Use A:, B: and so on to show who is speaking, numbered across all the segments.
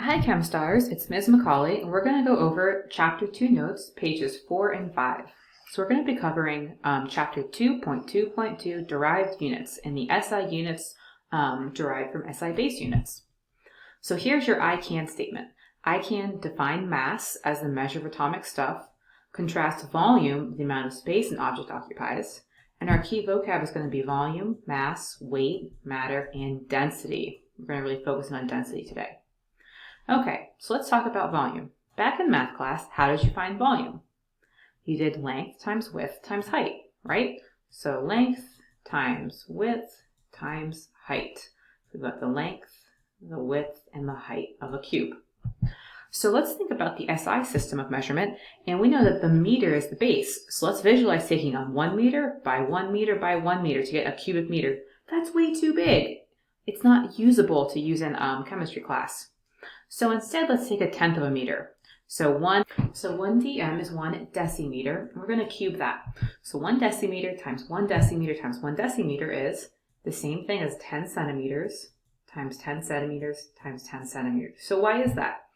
A: Hi ChemStars, it's Ms. Macaulay, and we're going to go over Chapter 2 notes, pages 4 and 5. So we're going to be covering Chapter 2.2.2 derived units, and the SI units derived from SI base units. So here's your I can statement. I can define mass as the measure of atomic stuff, contrast volume, the amount of space an object occupies, and our key vocab is going to be volume, mass, weight, matter, and density. We're going to really focus on density today. Okay, so let's talk about volume. Back in math class, how did you find volume? You did length times width times height, right? So length times width times height. We've got the length, the width, and the height of a cube. So let's think about the SI system of measurement, and we know that the meter is the base. So let's visualize taking on 1 meter by 1 meter by 1 meter to get a cubic meter. That's way too big. It's not usable to use in chemistry class. So instead, let's take 1/10 of a meter. So 1 dm is 1 decimeter, and we're going to cube that. So 1 decimeter times 1 decimeter times 1 decimeter is the same thing as 10 centimeters times 10 centimeters times 10 centimeters. So why is that?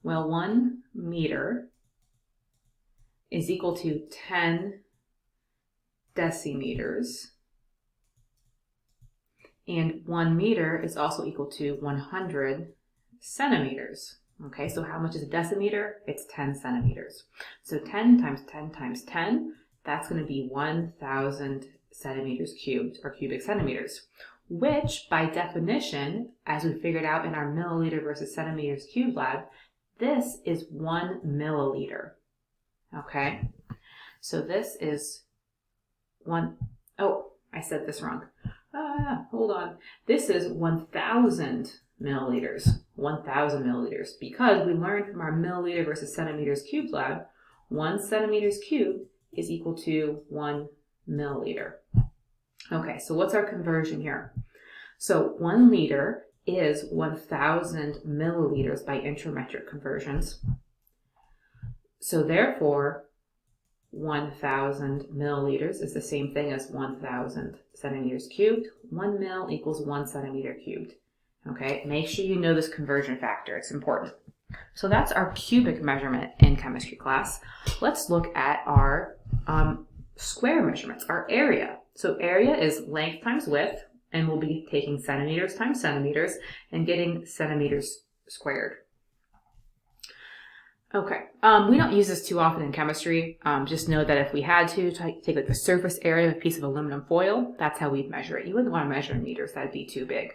A: Well, 1 meter is equal to 10 decimeters, and 1 meter is also equal to 100 centimeters. Okay, so how much is a decimeter? It's 10 centimeters. So 10 times 10 times 10, that's going to be 1,000 centimeters cubed, or cubic centimeters, which by definition, as we figured out in our milliliter versus centimeters cubed lab, this is 1 milliliter. Okay, so this is I said this wrong. Hold on. This is 1,000 milliliters. 1,000 milliliters, because we learned from our milliliter versus centimeters cubed lab, 1 centimeters cubed is equal to 1 milliliter. Okay, so what's our conversion here? So 1 liter is 1,000 milliliters by intrametric conversions. So therefore, 1,000 milliliters is the same thing as 1,000 centimeters cubed. 1 mil equals 1 centimeter cubed. Okay, make sure you know this conversion factor. It's important. So that's our cubic measurement in chemistry class. Let's look at our square measurements, our area. So area is length times width, and we'll be taking centimeters times centimeters and getting centimeters squared. Okay, we don't use this too often in chemistry. Just know that if we had to take like the surface area of a piece of aluminum foil, that's how we'd measure it. You wouldn't want to measure in meters, that'd be too big.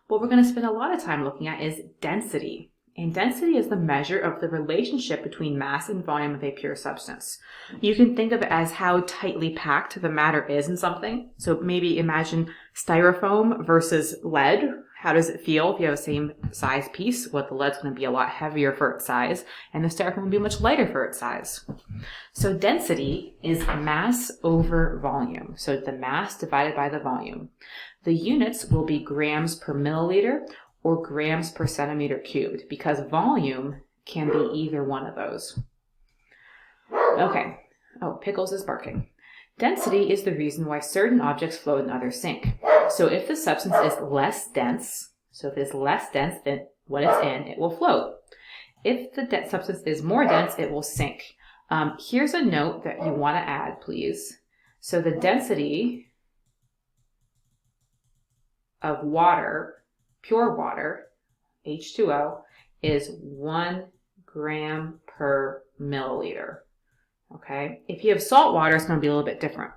A: What we're going to spend a lot of time looking at is density. And density is the measure of the relationship between mass and volume of a pure substance. You can think of it as how tightly packed the matter is in something. So maybe imagine styrofoam versus lead. How does it feel if you have the same size piece? Well, the lead's going to be a lot heavier for its size, and the styrofoam will be much lighter for its size. So density is mass over volume. So the mass divided by the volume. The units will be grams per milliliter or grams per centimeter cubed, because volume can be either one of those. Okay. Oh, Pickles is barking. Density is the reason why certain objects float and others sink. So if the substance is less dense, than what it's in, it will float. If the substance is more dense, it will sink. Here's a note that you want to add, please. So the density of water, pure water, H2O, is 1 gram per milliliter. Okay, if you have salt water, it's going to be a little bit different.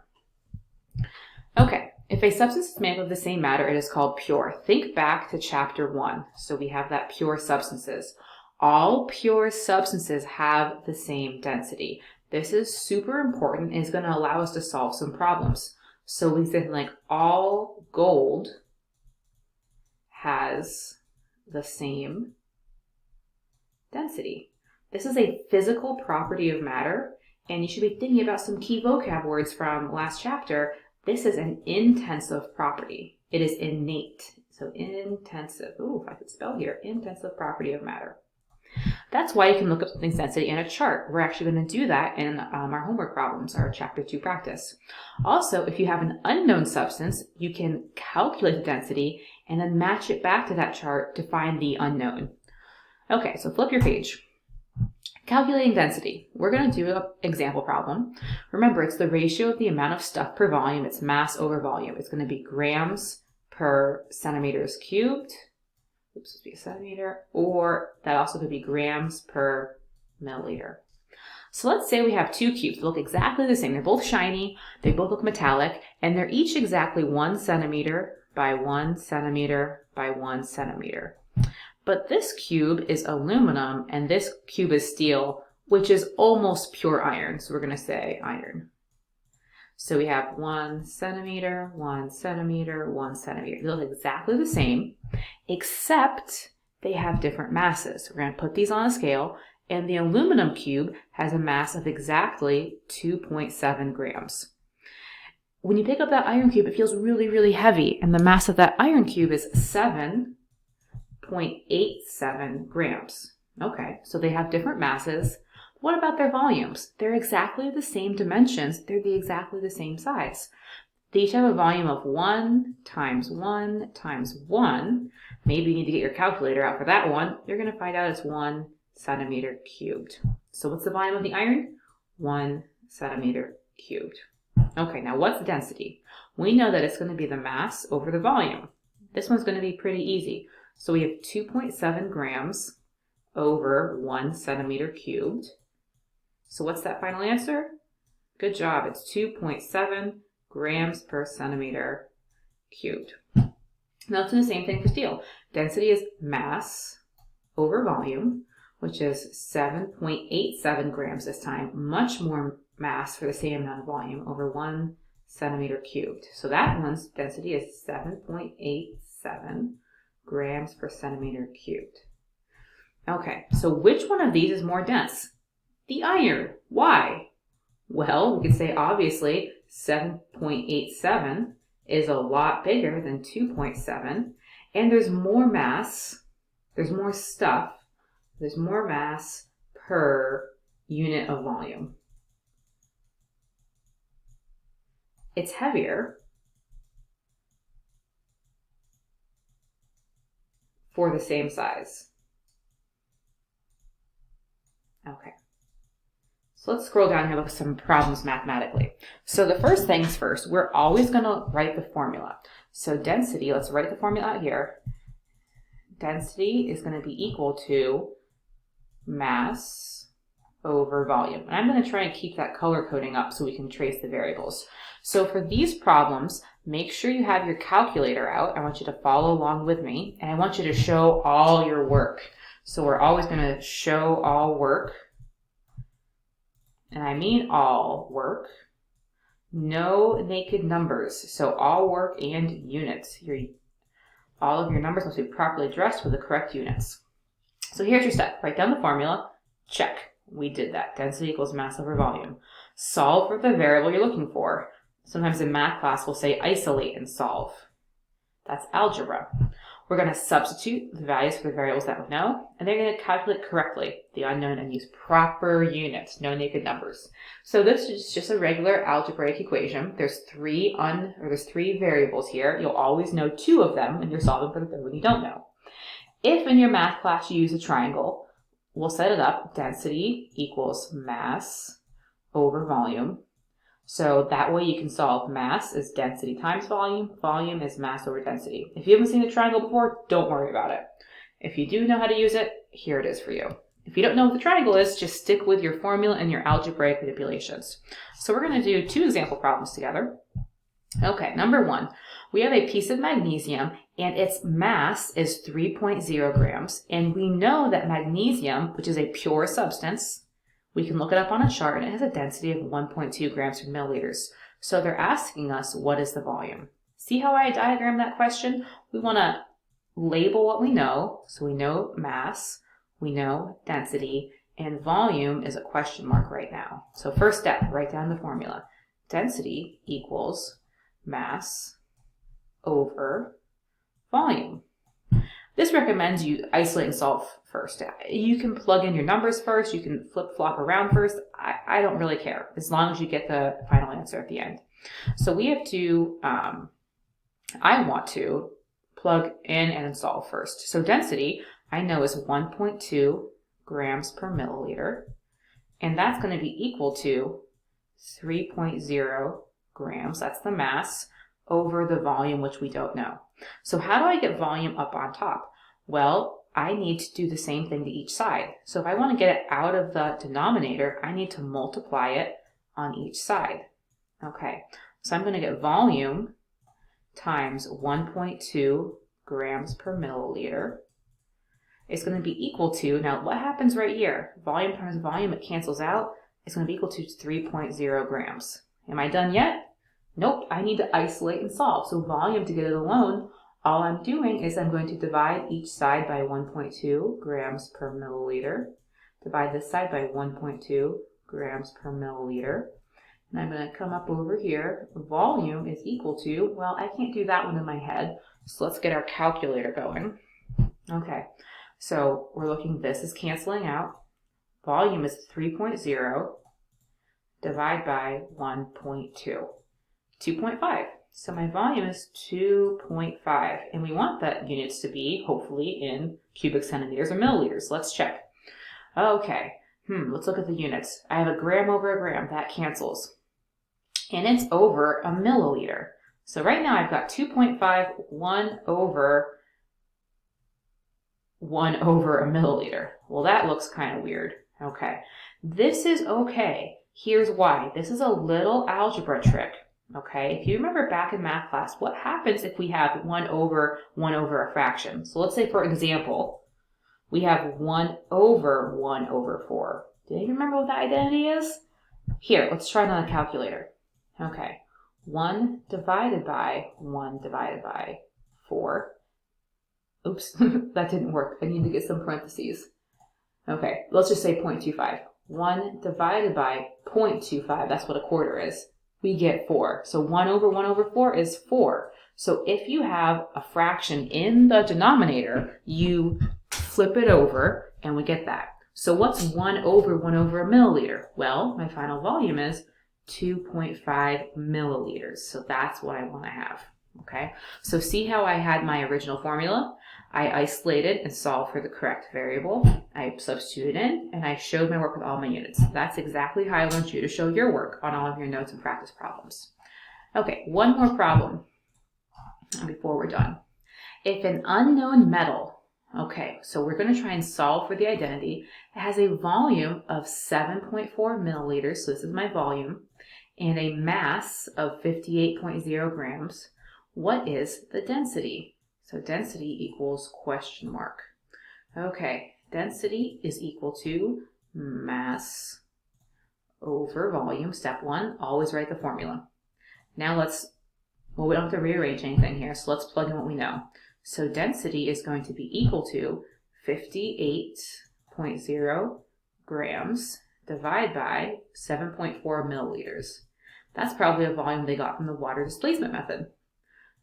A: Okay, if a substance is made of the same matter, it is called pure. Think back to chapter 1. So we have that pure substances. All pure substances have the same density. This is super important and is going to allow us to solve some problems. So we said like all gold has the same density. This is a physical property of matter, and you should be thinking about some key vocab words from last chapter. This is an intensive property. It is innate. So intensive. Ooh, if I could spell here. Intensive property of matter. That's why you can look up something's density in a chart. We're actually going to do that in our homework problems, our chapter 2 practice. Also, if you have an unknown substance, you can calculate the density and then match it back to that chart to find the unknown. Okay, so flip your page. Calculating density. We're going to do an example problem. Remember, it's the ratio of the amount of stuff per volume. It's mass over volume. It's going to be grams per centimeters cubed. Oops, this would be a centimeter. Or that also could be grams per milliliter. So let's say we have two cubes that look exactly the same. They're both shiny, they both look metallic, and they're each exactly 1 centimeter by 1 centimeter by 1 centimeter. But this cube is aluminum and this cube is steel, which is almost pure iron. So we're going to say iron. So we have 1 centimeter, 1 centimeter, 1 centimeter. They look exactly the same, except they have different masses. We're going to put these on a scale, and the aluminum cube has a mass of exactly 2.7 grams. When you pick up that iron cube, it feels really, really heavy, and the mass of that iron cube is 7.87 grams. Okay, so they have different masses. What about their volumes? They're exactly the same dimensions. They're exactly the same size. They each have a volume of 1 times 1 times 1. Maybe you need to get your calculator out for that one. You're going to find out it's 1 centimeter cubed. So what's the volume of the iron? 1 centimeter cubed. Okay, now what's the density? We know that it's going to be the mass over the volume. This one's going to be pretty easy. So we have 2.7 grams over 1 centimeter cubed. So what's that final answer? Good job. It's 2.7 grams per centimeter cubed. Now let's do the same thing for steel. Density is mass over volume, which is 7.87 grams this time. Much more mass for the same amount of volume over 1 centimeter cubed. So that one's density is 7.87 grams per centimeter cubed. Okay, so which one of these is more dense? The iron. Why? Well, we could say obviously 7.87 is a lot bigger than 2.7, and there's more mass, there's more stuff, there's more mass per unit of volume. It's heavier for the same size. Okay. So let's scroll down here with some problems mathematically. So the first things first, we're always going to write the formula. So density, let's write the formula out here. Density is going to be equal to mass over volume. And I'm going to try and keep that color coding up so we can trace the variables. So for these problems, make sure you have your calculator out. I want you to follow along with me, and I want you to show all your work. So we're always going to show all work. And I mean all work. No naked numbers. So all work and units. All of your numbers must be properly addressed with the correct units. So here's your step. Write down the formula. Check. We did that. Density equals mass over volume. Solve for the variable you're looking for. Sometimes in math class we'll say isolate and solve. That's algebra. We're going to substitute the values for the variables that we know, and they're going to calculate correctly the unknown and use proper units, no naked numbers. So this is just a regular algebraic equation. There's three variables here. You'll always know 2 of them when you're solving for the third one you don't know. If in your math class you use a triangle, we'll set it up. Density equals mass over volume. So that way you can solve mass is density times volume. Volume is mass over density. If you haven't seen the triangle before, don't worry about it. If you do know how to use it, here it is for you. If you don't know what the triangle is, just stick with your formula and your algebraic manipulations. So we're going to do 2 example problems together. Okay, number 1. We have a piece of magnesium and its mass is 3.0 grams. And we know that magnesium, which is a pure substance, we can look it up on a chart, and it has a density of 1.2 grams per milliliters. So they're asking us, what is the volume? See how I diagram that question? We want to label what we know. So we know mass, we know density, and volume is a question mark right now. So first step, write down the formula. Density equals mass over volume. This recommends you isolate and solve first. You can plug in your numbers first. You can flip-flop around first. I don't really care as long as you get the final answer at the end. So we have to, I want to plug in and solve first. So density, I know is 1.2 grams per milliliter, and that's going to be equal to 3.0 grams, that's the mass, over the volume, which we don't know. So how do I get volume up on top? Well, I need to do the same thing to each side. So if I want to get it out of the denominator, I need to multiply it on each side. Okay, so I'm going to get volume times 1.2 grams per milliliter. It's going to be equal to, now what happens right here? Volume times volume, it cancels out. It's going to be equal to 3.0 grams. Am I done yet? Nope, I need to isolate and solve. So volume, to get it alone, all I'm doing is I'm going to divide each side by 1.2 grams per milliliter. Divide this side by 1.2 grams per milliliter. And I'm going to come up over here. Volume is equal to, well, I can't do that one in my head. So let's get our calculator going. Okay, so we're looking, this is canceling out. Volume is 3.0. Divide by 1.2. 2.5. So my volume is 2.5, and we want that units to be, hopefully, in cubic centimeters or milliliters. Let's check. Okay, let's look at the units. I have a gram over a gram, that cancels. And it's over a milliliter. So right now I've got 2.5, 1 over a milliliter. Well, that looks kind of weird. Okay, this is okay. Here's why. This is a little algebra trick. Okay, if you remember back in math class, what happens if we have 1 over a fraction? So let's say, for example, we have 1 over 4. Do you remember what that identity is? Here, let's try it on a calculator. Okay, 1 divided by 4. Oops, that didn't work. I need to get some parentheses. Okay, let's just say 0.25. 1 divided by 0.25, that's what a quarter is. We get 4. So 1 over 4 is 4. So if you have a fraction in the denominator, you flip it over and we get that. So what's 1 over a milliliter? Well, my final volume is 2.5 milliliters. So that's what I want to have. Okay, so see how I had my original formula? I isolated and solved for the correct variable. I substituted in and I showed my work with all my units. That's exactly how I want you to show your work on all of your notes and practice problems. Okay, one more problem before we're done. If an unknown metal, okay, so we're going to try and solve for the identity, it has a volume of 7.4 milliliters, so this is my volume, and a mass of 58.0 grams. What is the density? So density equals question mark. Okay, density is equal to mass over volume. Step 1, always write the formula. Now we don't have to rearrange anything here, so let's plug in what we know. So density is going to be equal to 58.0 grams divided by 7.4 milliliters. That's probably a volume they got from the water displacement method.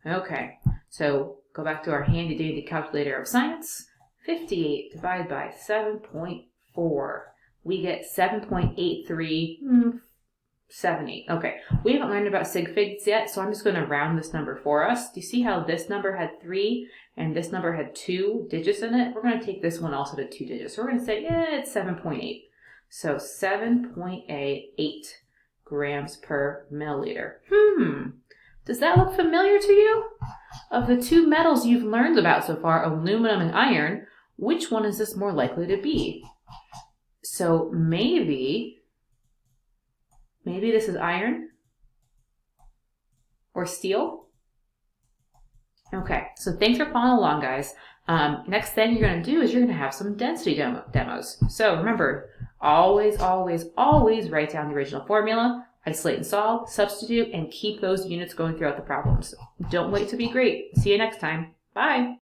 A: Okay, so go back to our handy dandy calculator of science. 58 divided by 7.4. We get 7.8378. Okay, we haven't learned about sig figs yet, so I'm just going to round this number for us. Do you see how this number had 3 and this number had 2 digits in it? We're going to take this one also to 2 digits. So we're going to say, it's 7.8. So 7.8 grams per milliliter. Does that look familiar to you? Of the 2 metals you've learned about so far, aluminum and iron, which one is this more likely to be? So maybe this is iron or steel. Okay, so thanks for following along, guys. Next thing you're going to do is you're going to have some density demos. So remember, always write down the original formula, isolate and solve, substitute, and keep those units going throughout the problems. Don't wait to be great. See you next time. Bye.